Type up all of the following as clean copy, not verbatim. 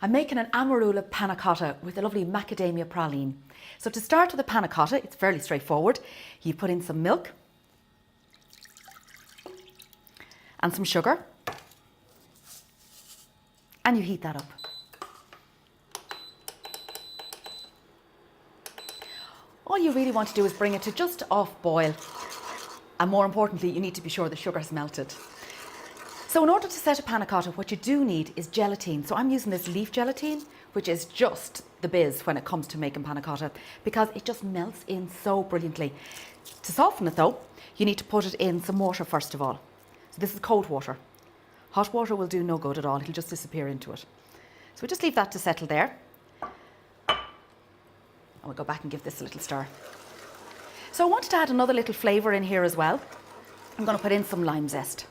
I'm making an amarula panna cotta with a lovely macadamia praline. So to start with the panna cotta, it's fairly straightforward. You put in some milk and some sugar and you heat that up. All you really want to do is bring it to just off boil, and more importantly, you need to be sure the sugar's melted. So in order to set a panna cotta, what you do need is gelatine. So I'm using this leaf gelatine, which is just the biz when it comes to making panna cotta, because it just melts in so brilliantly. To soften it though, you need to put it in some water first of all. So this is cold water. Hot water will do no good at all, it'll just disappear into it. So we just leave that to settle there. And we'll go back and give this a little stir. So I wanted to add another little flavour in here as well. I'm going to put in some lime zest.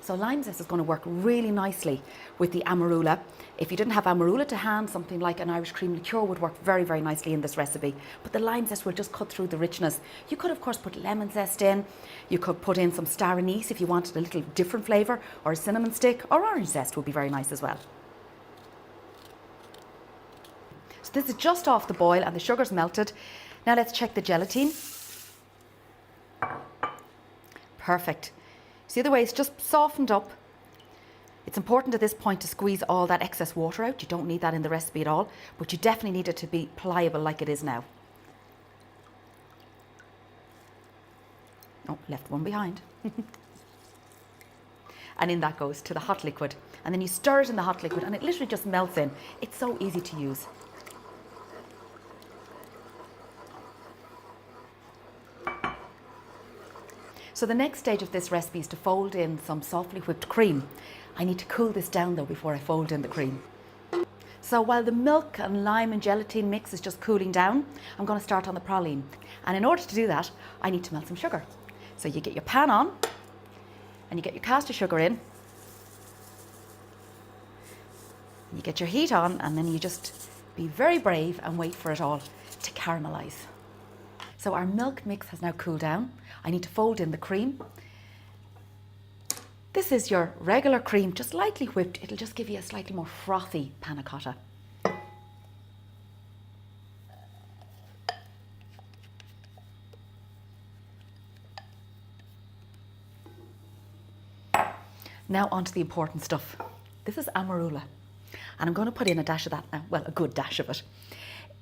So lime zest is going to work really nicely with the amarula. If you didn't have amarula to hand, something like an Irish cream liqueur would work very, very nicely in this recipe. But the lime zest will just cut through the richness. You could, of course, put lemon zest in. You could put in some star anise if you wanted a little different flavour, or a cinnamon stick, or orange zest would be very nice as well. So this is just off the boil and the sugar's melted. Now let's check the gelatine. Perfect. See the way it's just softened up. It's important at this point to squeeze all that excess water out. You don't need that in the recipe at all, but you definitely need it to be pliable like it is now. Oh, left one behind. And in that goes to the hot liquid. And then you stir it in the hot liquid and it literally just melts in. It's so easy to use. So the next stage of this recipe is to fold in some softly whipped cream. I need to cool this down though before I fold in the cream. So while the milk and lime and gelatine mix is just cooling down, I'm going to start on the praline. And in order to do that, I need to melt some sugar. So you get your pan on and you get your caster sugar in. You get your heat on and then you just be very brave and wait for it all to caramelise. So our milk mix has now cooled down. I need to fold in the cream. This is your regular cream, just lightly whipped. It'll just give you a slightly more frothy panna cotta. Now onto the important stuff. This is amarula, and I'm going to put in a dash of that now. Well, a good dash of it.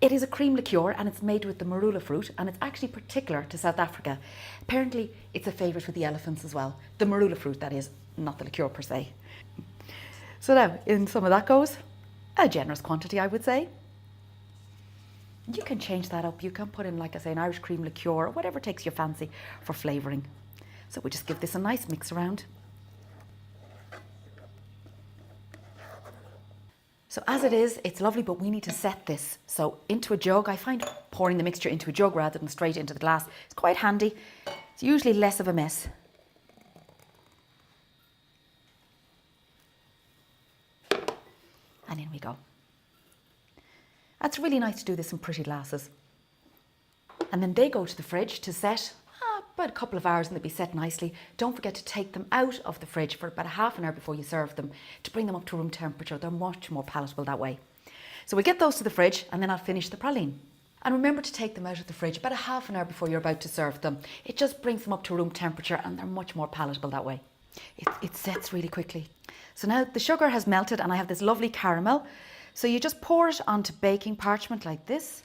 It is a cream liqueur and it's made with the marula fruit, and it's actually particular to South Africa. Apparently it's a favourite with the elephants as well. The marula fruit, that is, not the liqueur per se. So now in some of that goes a generous quantity, I would say. You can change that up. You can put in, like I say, an Irish cream liqueur or whatever takes your fancy for flavouring. So we just give this a nice mix around. So as it is, it's lovely, but we need to set this. So into a jug. I find pouring the mixture into a jug rather than straight into the glass is quite handy. It's usually less of a mess. And in we go. It's really nice to do this in pretty glasses. And then they go to the fridge to set about a couple of hours, and they'll be set nicely. Don't forget to take them out of the fridge for about a half an hour before you serve them to bring them up to room temperature. They're much more palatable that way. So we get those to the fridge and then I'll finish the praline. And remember to take them out of the fridge about a half an hour before you're about to serve them. It just brings them up to room temperature and they're much more palatable that way. It sets really quickly. So now the sugar has melted and I have this lovely caramel. So you just pour it onto baking parchment like this.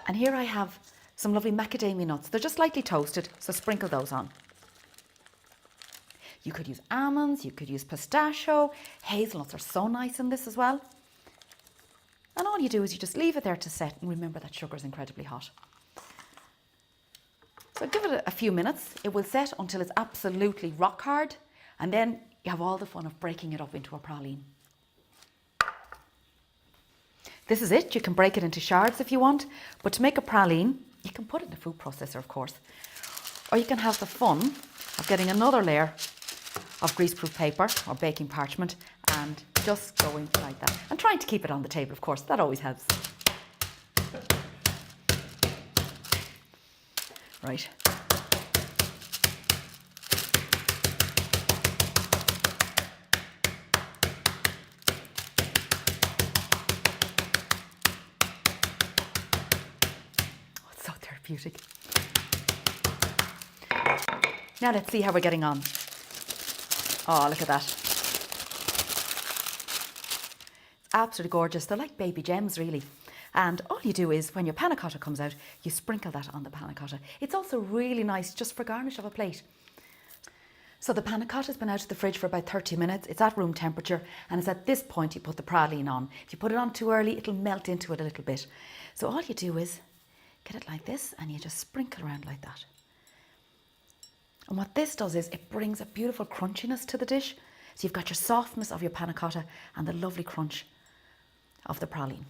And here I have some lovely macadamia nuts. They're just lightly toasted, so sprinkle those on. You could use almonds, you could use pistachio. Hazelnuts are so nice in this as well. And all you do is you just leave it there to set, and remember that sugar is incredibly hot. So give it a few minutes. It will set until it's absolutely rock hard, and then you have all the fun of breaking it up into a praline. This is it. You can break it into shards if you want, but to make a praline, you can put it in a food processor, of course. Or you can have the fun of getting another layer of greaseproof paper or baking parchment and Just going like that. And trying to keep it on the table, of course, that always helps. Right. Oh, it's so therapeutic. Now let's see how we're getting on. Oh, look at that. It's absolutely gorgeous. They're like baby gems, really. And all you do is, when your panna cotta comes out, you sprinkle that on the panna cotta. It's also really nice just for garnish of a plate. So the panna cotta's been out of the fridge for about 30 minutes. It's at room temperature, and it's at this point you put the praline on. If you put it on too early, it'll melt into it a little bit. So all you do is get it like this, and you just sprinkle around like that. And what this does is it brings a beautiful crunchiness to the dish. So you've got your softness of your panna cotta and the lovely crunch of the praline.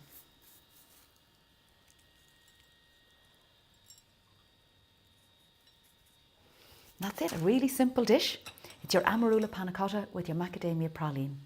That's it, a really simple dish. It's your Amarula panna cotta with your macadamia praline.